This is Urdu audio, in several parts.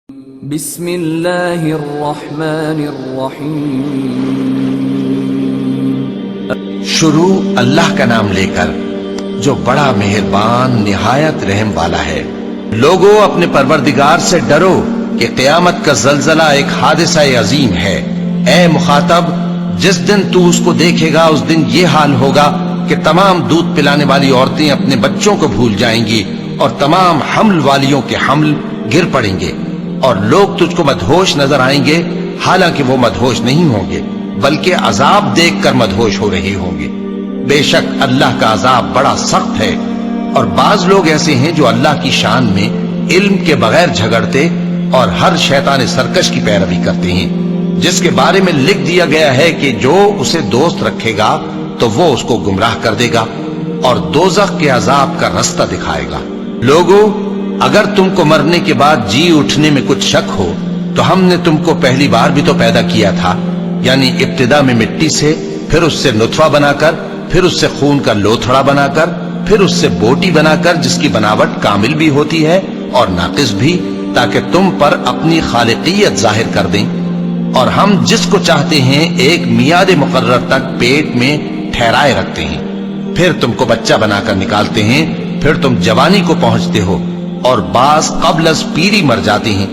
بسم اللہ الرحمن الرحیم۔ شروع اللہ کا نام لے کر جو بڑا مہربان نہایت رحم والا ہے۔ لوگوں اپنے پروردگار سے ڈرو کہ قیامت کا زلزلہ ایک حادثہ عظیم ہے۔ اے مخاطب، جس دن تو اس کو دیکھے گا اس دن یہ حال ہوگا کہ تمام دودھ پلانے والی عورتیں اپنے بچوں کو بھول جائیں گی اور تمام حمل والیوں کے حمل گر پڑیں گے، اور لوگ تجھ کو مدہوش نظر آئیں گے، حالانکہ وہ مدہوش نہیں ہوں گے بلکہ عذاب دیکھ کر مدہوش ہو رہے ہوں گے۔ بے شک اللہ کا عذاب بڑا سخت ہے۔ اور بعض لوگ ایسے ہیں جو اللہ کی شان میں علم کے بغیر جھگڑتے اور ہر شیطان سرکش کی پیروی کرتے ہیں، جس کے بارے میں لکھ دیا گیا ہے کہ جو اسے دوست رکھے گا تو وہ اس کو گمراہ کر دے گا اور دوزخ کے عذاب کا رستہ دکھائے گا۔ لوگوں، اگر تم کو مرنے کے بعد جی اٹھنے میں کچھ شک ہو تو ہم نے تم کو پہلی بار بھی تو پیدا کیا تھا، یعنی ابتدا میں مٹی سے، پھر اس سے نطفہ بنا کر، پھر اس سے خون کا لوتھڑا بنا کر، پھر اس سے بوٹی بنا کر جس کی بناوٹ کامل بھی ہوتی ہے اور ناقص بھی، تاکہ تم پر اپنی خالقیت ظاہر کر دیں۔ اور ہم جس کو چاہتے ہیں ایک میعاد مقرر تک پیٹ میں ٹھہرائے رکھتے ہیں، پھر تم کو بچہ بنا کر نکالتے ہیں، پھر تم جوانی کو پہنچتے ہو، اور بعض قبل از پیری مر جاتے ہیں،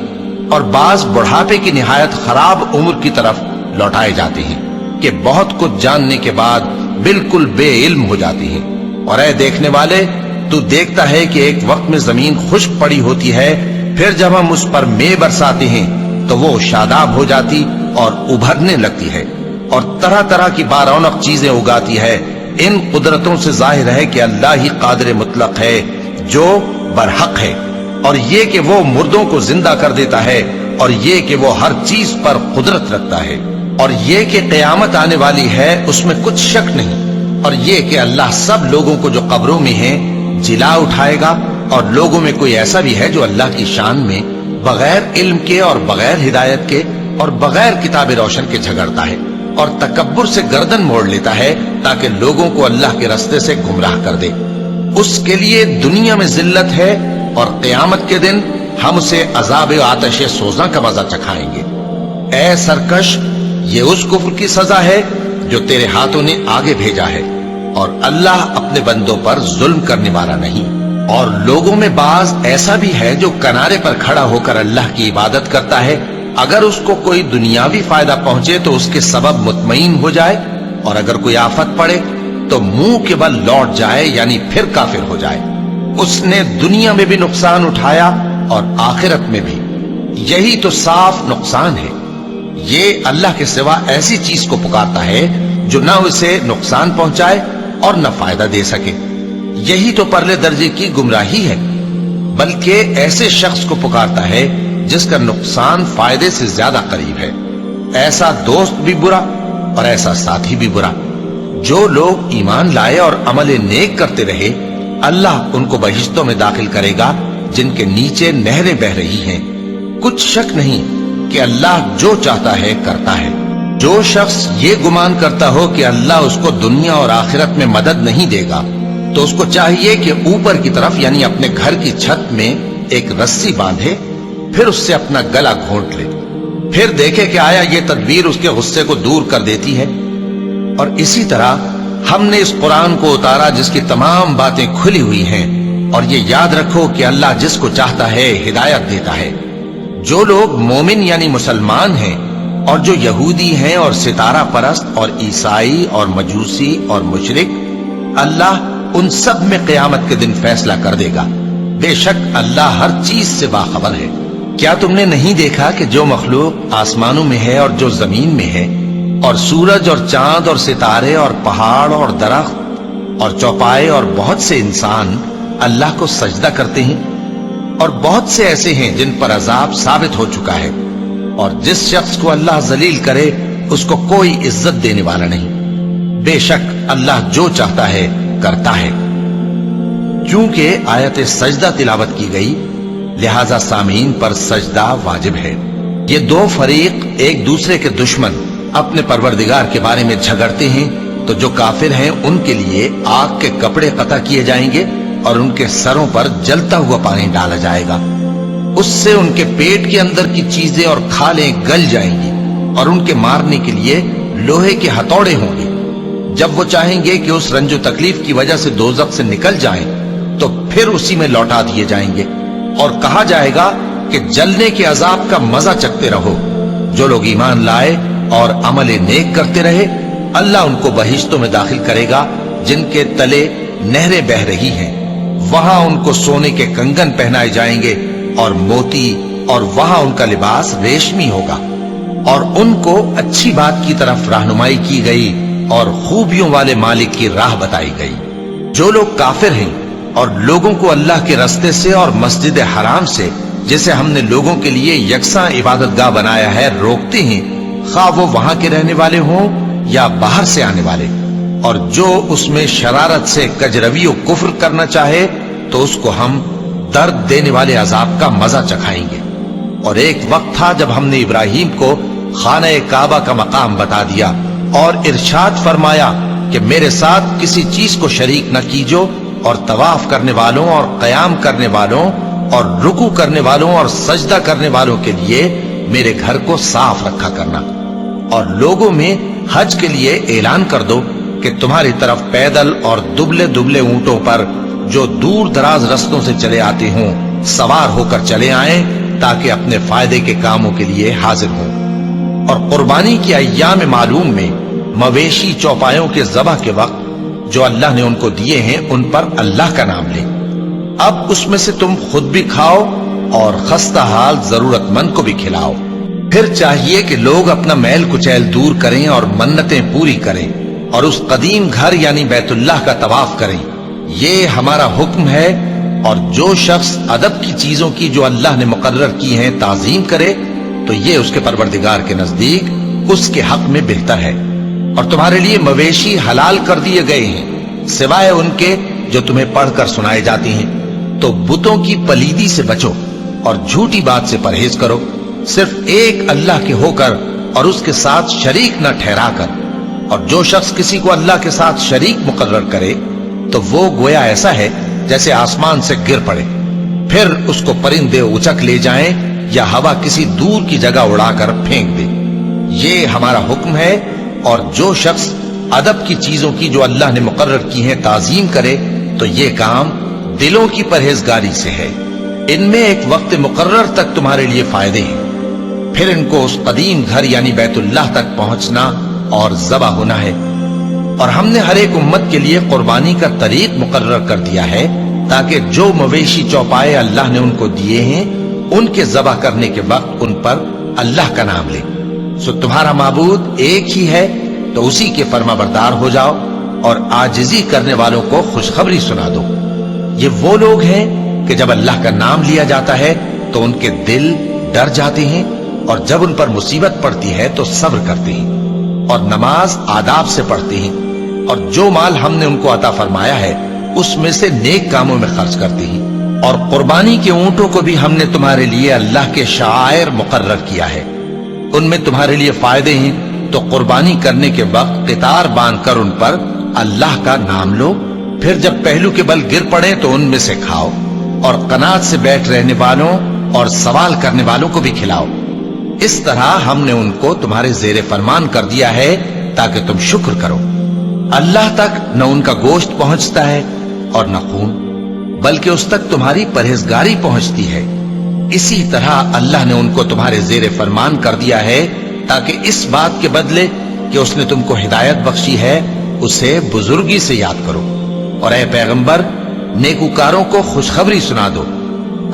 اور بعض بڑھاپے کی نہایت خراب عمر کی طرف لوٹائے جاتے ہیں کہ بہت کچھ جاننے کے بعد بالکل بے علم ہو جاتے ہیں۔ اور اے دیکھنے والے، تو دیکھتا ہے کہ ایک وقت میں زمین خشک پڑی ہوتی ہے، پھر جب ہم اس پر مے برساتے ہیں تو وہ شاداب ہو جاتی اور ابھرنے لگتی ہے اور طرح طرح کی بارونق چیزیں اگاتی ہے۔ ان قدرتوں سے ظاہر ہے کہ اللہ ہی قادر مطلق ہے جو برحق ہے، اور یہ کہ وہ مردوں کو زندہ کر دیتا ہے، اور یہ کہ وہ ہر چیز پر قدرت رکھتا ہے، اور یہ کہ قیامت آنے والی ہے اس میں کچھ شک نہیں، اور یہ کہ اللہ سب لوگوں کو جو قبروں میں ہیں جلا اٹھائے گا۔ اور لوگوں میں کوئی ایسا بھی ہے جو اللہ کی شان میں بغیر علم کے اور بغیر ہدایت کے اور بغیر کتاب روشن کے جھگڑتا ہے اور تکبر سے گردن موڑ لیتا ہے تاکہ لوگوں کو اللہ کے رستے سے گمراہ کر دے۔ اس کے لیے دنیا میں ذلت ہے، اور قیامت کے دن ہم اسے عذاب آتش سوزاں کا مزہ چکھائیں گے۔ اے سرکش، یہ اس کفر کی سزا ہے جو تیرے ہاتھوں نے آگے بھیجا ہے، اور اللہ اپنے بندوں پر ظلم کرنے والا نہیں۔ اور لوگوں میں بعض ایسا بھی ہے جو کنارے پر کھڑا ہو کر اللہ کی عبادت کرتا ہے، اگر اس کو کوئی دنیاوی فائدہ پہنچے تو اس کے سبب مطمئن ہو جائے، اور اگر کوئی آفت پڑے تو منہ کے بل لوٹ جائے، یعنی پھر کافر ہو جائے۔ اس نے دنیا میں بھی نقصان اٹھایا اور آخرت میں بھی، یہی تو صاف نقصان ہے۔ یہ اللہ کے سوا ایسی چیز کو پکارتا ہے جو نہ اسے نقصان پہنچائے اور نہ فائدہ دے سکے، یہی تو پرلے درجے کی گمراہی ہے۔ بلکہ ایسے شخص کو پکارتا ہے جس کا نقصان فائدے سے زیادہ قریب ہے۔ ایسا دوست بھی برا اور ایسا ساتھی بھی برا۔ جو لوگ ایمان لائے اور عمل نیک کرتے رہے، اللہ ان کو بہشتوں میں داخل کرے گا جن کے نیچے نہریں بہ رہی ہیں۔ کچھ شک نہیں کہ اللہ جو چاہتا ہے کرتا ہے۔ جو شخص یہ گمان کرتا ہو کہ اللہ اس کو دنیا اور آخرت میں مدد نہیں دے گا تو اس کو چاہیے کہ اوپر کی طرف یعنی اپنے گھر کی چھت میں ایک رسی باندھے، پھر اس سے اپنا گلا گھونٹ لے، پھر دیکھے کہ آیا یہ تدبیر اس کے غصے کو دور کر دیتی ہے۔ اور اسی طرح ہم نے اس قرآن کو اتارا جس کی تمام باتیں کھلی ہوئی ہیں، اور یہ یاد رکھو کہ اللہ جس کو چاہتا ہے ہدایت دیتا ہے۔ جو لوگ مومن یعنی مسلمان ہیں اور جو یہودی ہیں اور ستارہ پرست اور عیسائی اور مجوسی اور مشرک، اللہ ان سب میں قیامت کے دن فیصلہ کر دے گا۔ بے شک اللہ ہر چیز سے باخبر ہے۔ کیا تم نے نہیں دیکھا کہ جو مخلوق آسمانوں میں ہے اور جو زمین میں ہے، اور سورج اور چاند اور ستارے اور پہاڑ اور درخت اور چوپائے اور بہت سے انسان اللہ کو سجدہ کرتے ہیں، اور بہت سے ایسے ہیں جن پر عذاب ثابت ہو چکا ہے، اور جس شخص کو اللہ ذلیل کرے اس کو کوئی عزت دینے والا نہیں۔ بے شک اللہ جو چاہتا ہے کرتا ہے۔ چونکہ آیت سجدہ تلاوت کی گئی لہذا سامعین پر سجدہ واجب ہے۔ یہ دو فریق ایک دوسرے کے دشمن اپنے پروردگار کے بارے میں جھگڑتے ہیں تو جو کافر ہیں ان کے لیے آگ کے کپڑے قطع کیے جائیں گے اور ان کے سروں پر جلتا ہوا پانی ڈالا جائے گا۔ اس سے ان کے پیٹ کے اندر کی چیزیں اور کھالیں گل جائیں گی اور ان کے مارنے کے لیے لوہے کے ہتھوڑے ہوں گے۔ جب وہ چاہیں گے کہ اس رنج و تکلیف کی وجہ سے دوزخ سے نکل جائیں تو پھر اسی میں لوٹا دیے جائیں گے، اور کہا جائے گا کہ جلنے کے عذاب کا مزہ چکھتے رہو۔ جو لوگ ایمان لائے اور عمل نیک کرتے رہے، اللہ ان کو بہشتوں میں داخل کرے گا جن کے تلے نہریں بہ رہی ہیں۔ وہاں ان کو سونے کے کنگن پہنائے جائیں گے اور موتی، اور وہاں ان کا لباس ریشمی ہوگا، اور ان کو اچھی بات کی طرف رہنمائی کی گئی اور خوبیوں والے مالک کی راہ بتائی گئی۔ جو لوگ کافر ہیں اور لوگوں کو اللہ کے رستے سے اور مسجد حرام سے، جسے ہم نے لوگوں کے لیے یکساں عبادت گاہ بنایا ہے، روکتے ہیں، خواہ وہ وہاں کے رہنے والے ہوں یا باہر سے آنے والے، اور جو اس میں شرارت سے کجروی و کفر کرنا چاہے تو اس کو ہم درد دینے والے عذاب کا مزہ چکھائیں گے۔ اور ایک وقت تھا جب ہم نے ابراہیم کو خانہ کعبہ کا مقام بتا دیا اور ارشاد فرمایا کہ میرے ساتھ کسی چیز کو شریک نہ کیجو، اور طواف کرنے والوں اور قیام کرنے والوں اور رکوع کرنے والوں اور سجدہ کرنے والوں کے لیے میرے گھر کو صاف رکھا کرنا، اور لوگوں میں حج کے لیے اعلان کر دو کہ تمہاری طرف پیدل اور دبلے دبلے اونٹوں پر جو دور دراز رستوں سے چلے آتے ہوں سوار ہو کر چلے آئیں، تاکہ اپنے فائدے کے کاموں کے لیے حاضر ہوں۔ اور قربانی کی ایام معلوم میں مویشی چوپایوں کے ذبح کے وقت جو اللہ نے ان کو دیے ہیں ان پر اللہ کا نام لیں۔ اب اس میں سے تم خود بھی کھاؤ اور خستہ حال ضرورت مند کو بھی کھلاؤ۔ پھر چاہیے کہ لوگ اپنا میل کچیل دور کریں اور منتیں پوری کریں اور اس قدیم گھر یعنی بیت اللہ کا طواف کریں، یہ ہمارا حکم ہے۔ اور جو شخص ادب کی چیزوں کی جو اللہ نے مقرر کی ہیں تعظیم کرے تو یہ اس کے پروردگار کے نزدیک اس کے حق میں بہتر ہے۔ اور تمہارے لیے مویشی حلال کر دیے گئے ہیں سوائے ان کے جو تمہیں پڑھ کر سنائے جاتے ہیں، تو بتوں کی پلیدی سے بچو اور جھوٹی بات سے پرہیز کرو، صرف ایک اللہ کے ہو کر اور اس کے ساتھ شریک نہ ٹھہرا کر۔ اور جو شخص کسی کو اللہ کے ساتھ شریک مقرر کرے تو وہ گویا ایسا ہے جیسے آسمان سے گر پڑے، پھر اس کو پرندے اچک لے جائیں یا ہوا کسی دور کی جگہ اڑا کر پھینک دے۔ یہ ہمارا حکم ہے۔ اور جو شخص ادب کی چیزوں کی جو اللہ نے مقرر کی ہیں تعظیم کرے تو یہ کام دلوں کی پرہیزگاری سے ہے۔ ان میں ایک وقت مقرر تک تمہارے لیے فائدے ہیں، پھر ان کو اس قدیم گھر یعنی بیت اللہ تک پہنچنا اور ذبح ہونا ہے۔ اور ہم نے ہر ایک امت کے لیے قربانی کا طریق مقرر کر دیا ہے تاکہ جو مویشی چوپائے اللہ نے ان کو دیے ہیں ان کے ذبح کرنے کے وقت ان پر اللہ کا نام لے۔ سو تمہارا معبود ایک ہی ہے، تو اسی کے فرما بردار ہو جاؤ اور عاجزی کرنے والوں کو خوشخبری سنا دو۔ یہ وہ لوگ ہیں کہ جب اللہ کا نام لیا جاتا ہے تو ان کے دل ڈر جاتے ہیں، اور جب ان پر مصیبت پڑتی ہے تو صبر کرتے ہیں اور نماز آداب سے پڑھتے ہیں، اور جو مال ہم نے ان کو عطا فرمایا ہے اس میں سے نیک کاموں میں خرچ کرتے ہیں۔ اور قربانی کے اونٹوں کو بھی ہم نے تمہارے لیے اللہ کے شعائر مقرر کیا ہے، ان میں تمہارے لیے فائدے ہیں، تو قربانی کرنے کے وقت قطار باندھ کر ان پر اللہ کا نام لو، پھر جب پہلو کے بل گر پڑے تو ان میں سے کھاؤ، اور قناعت سے بیٹھ رہنے والوں اور سوال کرنے والوں کو بھی کھلاؤ۔ اس طرح ہم نے ان کو تمہارے زیر فرمان کر دیا ہے تاکہ تم شکر کرو۔ اللہ تک نہ ان کا گوشت پہنچتا ہے اور نہ خون، بلکہ اس تک تمہاری پرہیزگاری پہنچتی ہے۔ اسی طرح اللہ نے ان کو تمہارے زیر فرمان کر دیا ہے تاکہ اس بات کے بدلے کہ اس نے تم کو ہدایت بخشی ہے اسے بزرگی سے یاد کرو۔ اور اے پیغمبر، نیکوکاروں کو خوشخبری سنا دو،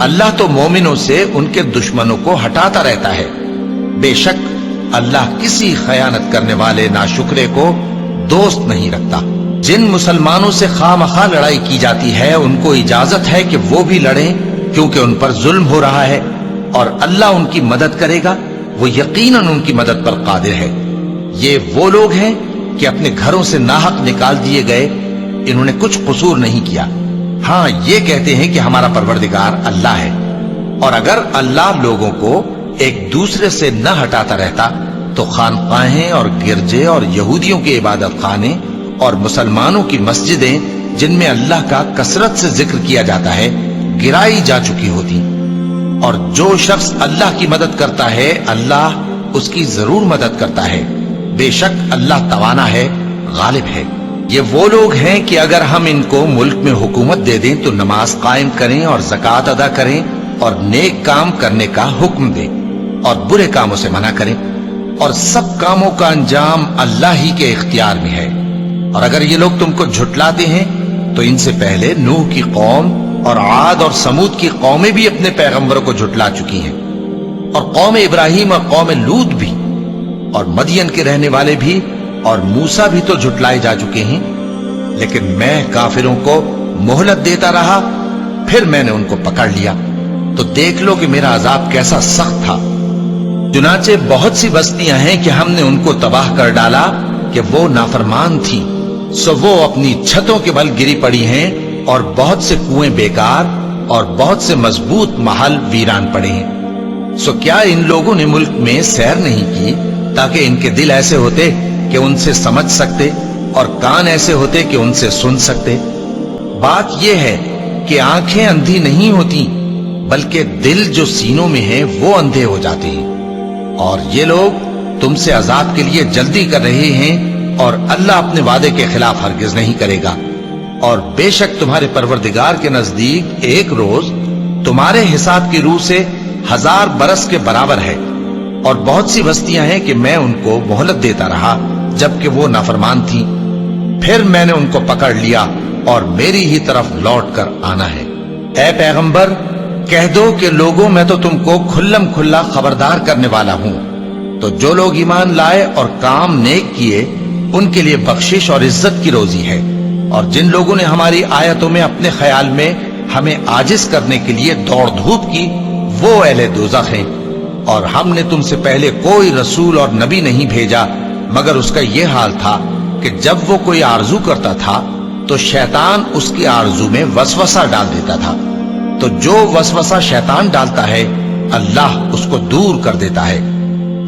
اللہ تو مومنوں سے ان کے دشمنوں کو ہٹاتا رہتا ہے۔ بے شک اللہ کسی خیانت کرنے والے ناشکرے کو دوست نہیں رکھتا۔ جن مسلمانوں سے خواہ مخواہ لڑائی کی جاتی ہے ان کو اجازت ہے کہ وہ بھی لڑیں، کیونکہ ان پر ظلم ہو رہا ہے، اور اللہ ان کی مدد کرے گا، وہ یقیناً ان کی مدد پر قادر ہے۔ یہ وہ لوگ ہیں کہ اپنے گھروں سے ناحق نکال دیے گئے، انہوں نے کچھ قصور نہیں کیا، ہاں یہ کہتے ہیں کہ ہمارا پروردگار اللہ ہے۔ اور اگر اللہ لوگوں کو ایک دوسرے سے نہ ہٹاتا رہتا تو خانقاہیں اور گرجے اور یہودیوں کے عبادت خانے اور مسلمانوں کی مسجدیں جن میں اللہ کا کثرت سے ذکر کیا جاتا ہے گرائی جا چکی ہوتی۔ اور جو شخص اللہ کی مدد کرتا ہے اللہ اس کی ضرور مدد کرتا ہے، بے شک اللہ توانا ہے، غالب ہے۔ یہ وہ لوگ ہیں کہ اگر ہم ان کو ملک میں حکومت دے دیں تو نماز قائم کریں اور زکوٰۃ ادا کریں اور نیک کام کرنے کا حکم دیں اور برے کاموں سے منع کریں، اور سب کاموں کا انجام اللہ ہی کے اختیار میں ہے۔ اور اگر یہ لوگ تم کو جھٹلاتے ہیں تو ان سے پہلے نوح کی قوم اور عاد اور سمود کی قومیں بھی اپنے پیغمبروں کو جھٹلا چکی ہیں، اور قوم ابراہیم اور قوم لوط بھی، اور مدین کے رہنے والے بھی، اور موسیٰ بھی تو جھٹلائے جا چکے ہیں۔ لیکن میں کافروں کو مہلت دیتا رہا، پھر میں نے ان کو پکڑ لیا، تو دیکھ لو کہ میرا عذاب کیسا سخت تھا۔ چنانچہ بہت سی بستیاں ہیں کہ ہم نے ان کو تباہ کر ڈالا کہ وہ نافرمان تھی، سو وہ اپنی چھتوں کے بل گری پڑی ہیں، اور بہت سے کنویں بیکار اور بہت سے مضبوط محل ویران پڑے ہیں۔ سو کیا ان لوگوں نے ملک میں سیر نہیں کی تاکہ ان کے دل ایسے ہوتے کہ ان سے سمجھ سکتے اور کان ایسے ہوتے کہ ان سے سن سکتے؟ بات یہ ہے کہ آنکھیں اندھی نہیں ہوتی بلکہ دل جو سینوں میں ہے وہ اندھے ہو جاتے ہیں۔ اور یہ لوگ تم سے عذاب کے لیے جلدی کر رہے ہیں، اور اللہ اپنے وعدے کے خلاف ہرگز نہیں کرے گا۔ اور بے شک تمہارے پروردگار کے نزدیک ایک روز تمہارے حساب کی روح سے 1000 برس کے برابر ہے۔ اور بہت سی بستیاں ہیں کہ میں ان کو مہلت دیتا رہا جبکہ وہ نافرمان تھیں، پھر میں نے ان کو پکڑ لیا اور میری ہی طرف لوٹ کر آنا ہے۔ اے پیغمبر کہہ دو کہ لوگوں میں تو تم کو کھلم کھلا خبردار کرنے والا ہوں، تو جو لوگ ایمان لائے اور کام نیک کیے ان کے لیے بخشش اور عزت کی روزی ہے، اور جن لوگوں نے ہماری آیتوں میں اپنے خیال میں ہمیں عاجز کرنے کے لیے دوڑ دھوپ کی وہ اہل دوزخ ہیں۔ اور ہم نے تم سے پہلے کوئی رسول اور نبی نہیں بھیجا مگر اس کا یہ حال تھا کہ جب وہ کوئی آرزو کرتا تھا تو شیطان اس کی آرزو میں وسوسہ ڈال دیتا تھا، تو جو وسوسہ شیطان ڈالتا ہے اللہ اس کو دور کر دیتا ہے،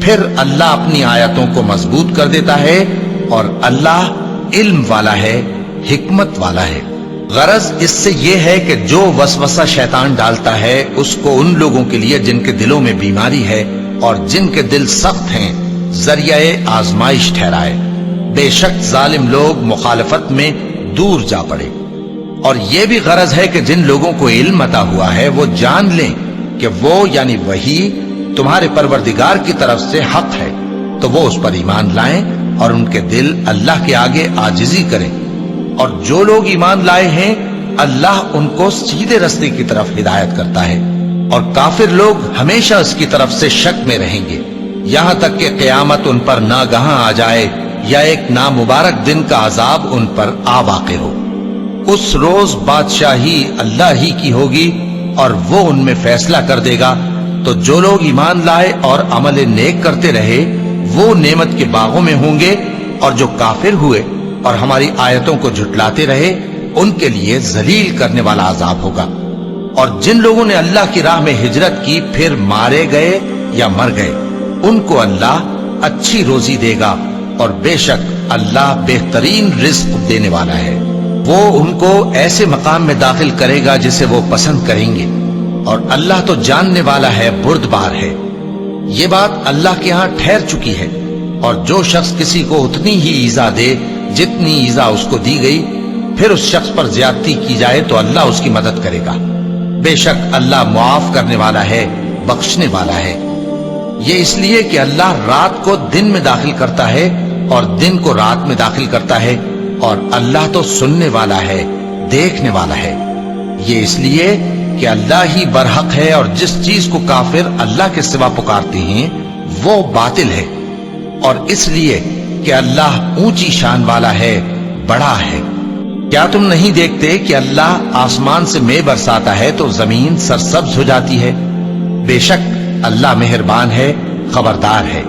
پھر اللہ اپنی آیتوں کو مضبوط کر دیتا ہے، اور اللہ علم والا ہے، حکمت والا ہے۔ غرض اس سے یہ ہے کہ جو وسوسہ شیطان ڈالتا ہے اس کو ان لوگوں کے لیے جن کے دلوں میں بیماری ہے اور جن کے دل سخت ہیں ذریعہ آزمائش ٹھہرائے۔ بے شک ظالم لوگ مخالفت میں دور جا پڑے۔ اور یہ بھی غرض ہے کہ جن لوگوں کو علم عطا ہوا ہے وہ جان لیں کہ وہ یعنی وحی تمہارے پروردگار کی طرف سے حق ہے، تو وہ اس پر ایمان لائیں اور ان کے دل اللہ کے آگے عاجزی کریں۔ اور جو لوگ ایمان لائے ہیں اللہ ان کو سیدھے رستے کی طرف ہدایت کرتا ہے، اور کافر لوگ ہمیشہ اس کی طرف سے شک میں رہیں گے یہاں تک کہ قیامت ان پر ناگہاں آ جائے یا ایک نامبارک دن کا عذاب ان پر آ واقع ہو۔ اس روز بادشاہی اللہ ہی کی ہوگی اور وہ ان میں فیصلہ کر دے گا، تو جو لوگ ایمان لائے اور عمل نیک کرتے رہے وہ نعمت کے باغوں میں ہوں گے، اور جو کافر ہوئے اور ہماری آیتوں کو جھٹلاتے رہے ان کے لیے ذلیل کرنے والا عذاب ہوگا۔ اور جن لوگوں نے اللہ کی راہ میں ہجرت کی پھر مارے گئے یا مر گئے ان کو اللہ اچھی روزی دے گا، اور بے شک اللہ بہترین رزق دینے والا ہے۔ وہ ان کو ایسے مقام میں داخل کرے گا جسے وہ پسند کریں گے، اور اللہ تو جاننے والا ہے، بردبار ہے۔ یہ بات اللہ کے ہاں ٹھہر چکی ہے، اور جو شخص کسی کو اتنی ہی ایذا دے جتنی ایذا اس کو دی گئی، پھر اس شخص پر زیادتی کی جائے تو اللہ اس کی مدد کرے گا۔ بے شک اللہ معاف کرنے والا ہے، بخشنے والا ہے۔ یہ اس لیے کہ اللہ رات کو دن میں داخل کرتا ہے اور دن کو رات میں داخل کرتا ہے، اور اللہ تو سننے والا ہے، دیکھنے والا ہے۔ یہ اس لیے کہ اللہ ہی برحق ہے، اور جس چیز کو کافر اللہ کے سوا پکارتے ہیں وہ باطل ہے، اور اس لیے کہ اللہ اونچی شان والا ہے، بڑا ہے۔ کیا تم نہیں دیکھتے کہ اللہ آسمان سے مے برساتا ہے تو زمین سرسبز ہو جاتی ہے؟ بے شک اللہ مہربان ہے، خبردار ہے۔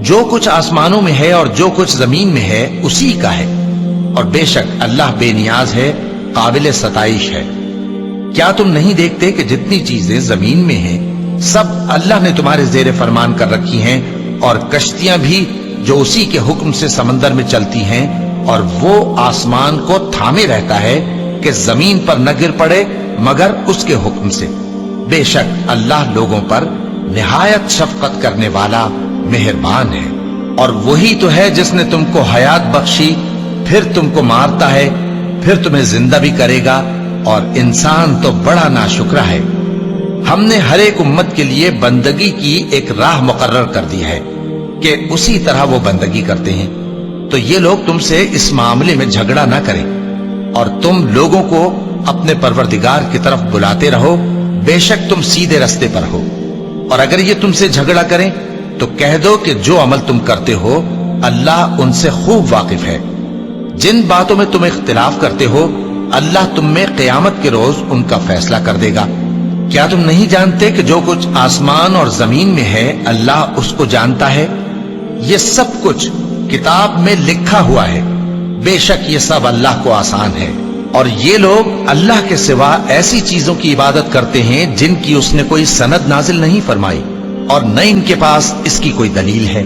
جو کچھ آسمانوں میں ہے اور جو کچھ زمین میں ہے اسی کا ہے، اور بے شک اللہ بے نیاز ہے، قابل ستائش ہے۔ کیا تم نہیں دیکھتے کہ جتنی چیزیں زمین میں ہیں سب اللہ نے تمہارے زیر فرمان کر رکھی ہیں، اور کشتیاں بھی جو اسی کے حکم سے سمندر میں چلتی ہیں، اور وہ آسمان کو تھامے رہتا ہے کہ زمین پر نہ گر پڑے مگر اس کے حکم سے۔ بے شک اللہ لوگوں پر نہایت شفقت کرنے والا مہربان ہے۔ اور وہی تو ہے جس نے تم کو حیات بخشی، پھر تم کو مارتا ہے، پھر تمہیں زندہ بھی کرے گا، اور انسان تو بڑا ناشکرا ہے۔ ہم نے ہر ایک امت کے لیے بندگی کی ایک راہ مقرر کر دی ہے کہ اسی طرح وہ بندگی کرتے ہیں، تو یہ لوگ تم سے اس معاملے میں جھگڑا نہ کریں، اور تم لوگوں کو اپنے پروردگار کی طرف بلاتے رہو، بے شک تم سیدھے رستے پر ہو۔ اور اگر یہ تم سے جھگڑا کریں تو کہہ دو کہ جو عمل تم کرتے ہو اللہ ان سے خوب واقف ہے۔ جن باتوں میں تم اختلاف کرتے ہو اللہ تم میں قیامت کے روز ان کا فیصلہ کر دے گا۔ کیا تم نہیں جانتے کہ جو کچھ آسمان اور زمین میں ہے اللہ اس کو جانتا ہے؟ یہ سب کچھ کتاب میں لکھا ہوا ہے، بے شک یہ سب اللہ کو آسان ہے۔ اور یہ لوگ اللہ کے سوا ایسی چیزوں کی عبادت کرتے ہیں جن کی اس نے کوئی سند نازل نہیں فرمائی، اور نہ ان کے پاس اس کی کوئی دلیل ہے،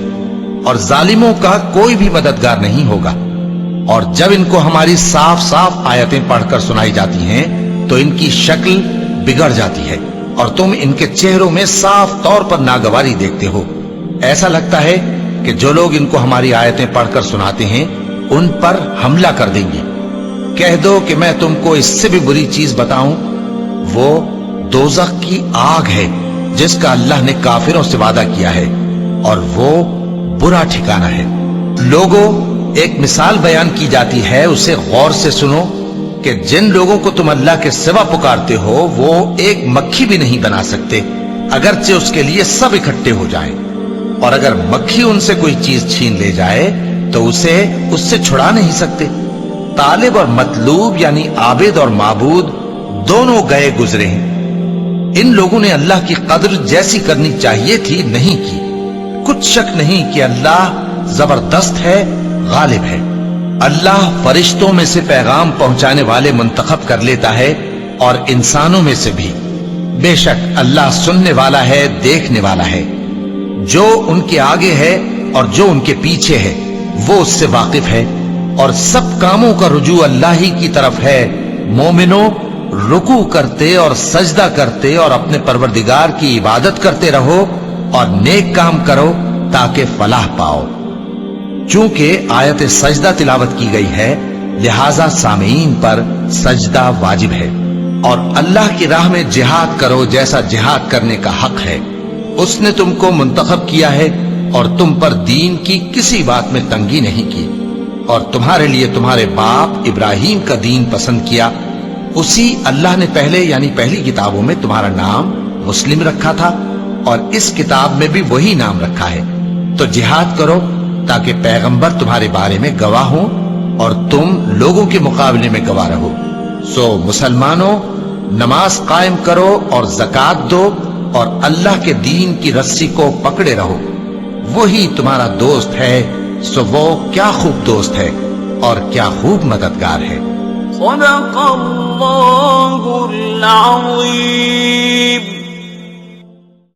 اور ظالموں کا کوئی بھی مددگار نہیں ہوگا۔ اور جب ان کو ہماری صاف صاف آیتیں پڑھ کر سنائی جاتی ہیں تو ان کی شکل بگڑ جاتی ہے، اور تم ان کے چہروں میں صاف طور پر ناگواری دیکھتے ہو۔ ایسا لگتا ہے کہ جو لوگ ان کو ہماری آیتیں پڑھ کر سناتے ہیں ان پر حملہ کر دیں گے۔ کہہ دو کہ میں تم کو اس سے بھی بری چیز بتاؤں، وہ دوزخ کی آگ ہے جس کا اللہ نے کافروں سے وعدہ کیا ہے، اور وہ برا ٹھکانہ ہے۔ لوگوں، ایک مثال بیان کی جاتی ہے، اسے غور سے سنو کہ جن لوگوں کو تم اللہ کے سوا پکارتے ہو وہ ایک مکھی بھی نہیں بنا سکتے، اگرچہ اس کے لیے سب اکٹھے ہو جائیں۔ اور اگر مکھی ان سے کوئی چیز چھین لے جائے تو اسے اس سے چھڑا نہیں سکتے۔ طالب اور مطلوب یعنی عابد اور معبود دونوں گئے گزرے ہیں۔ ان لوگوں نے اللہ کی قدر جیسی کرنی چاہیے تھی نہیں کی۔ کچھ شک نہیں کہ اللہ زبردست ہے، غالب ہے۔ اللہ فرشتوں میں سے پیغام پہنچانے والے منتخب کر لیتا ہے اور انسانوں میں سے بھی۔ بے شک اللہ سننے والا ہے، دیکھنے والا ہے۔ جو ان کے آگے ہے اور جو ان کے پیچھے ہے وہ اس سے واقف ہے، اور سب کاموں کا رجوع اللہ ہی کی طرف ہے۔ مومنوں، رکوع کرتے اور سجدہ کرتے اور اپنے پروردگار کی عبادت کرتے رہو اور نیک کام کرو تاکہ فلاح پاؤ۔ چونکہ آیت سجدہ تلاوت کی گئی ہے لہذا سامعین پر سجدہ واجب ہے۔ اور اللہ کی راہ میں جہاد کرو جیسا جہاد کرنے کا حق ہے۔ اس نے تم کو منتخب کیا ہے اور تم پر دین کی کسی بات میں تنگی نہیں کی، اور تمہارے لیے تمہارے باپ ابراہیم کا دین پسند کیا۔ اسی اللہ نے پہلے یعنی پہلی کتابوں میں تمہارا نام مسلم رکھا تھا، اور اس کتاب میں بھی وہی نام رکھا ہے۔ تو جہاد کرو تاکہ پیغمبر تمہارے بارے میں گواہ ہوں اور تم لوگوں کے مقابلے میں گواہ رہو۔ سو مسلمانوں، نماز قائم کرو اور زکوٰۃ دو اور اللہ کے دین کی رسی کو پکڑے رہو، وہی تمہارا دوست ہے۔ سو وہ کیا خوب دوست ہے اور کیا خوب مددگار ہے۔ صدق اللہ العظیم۔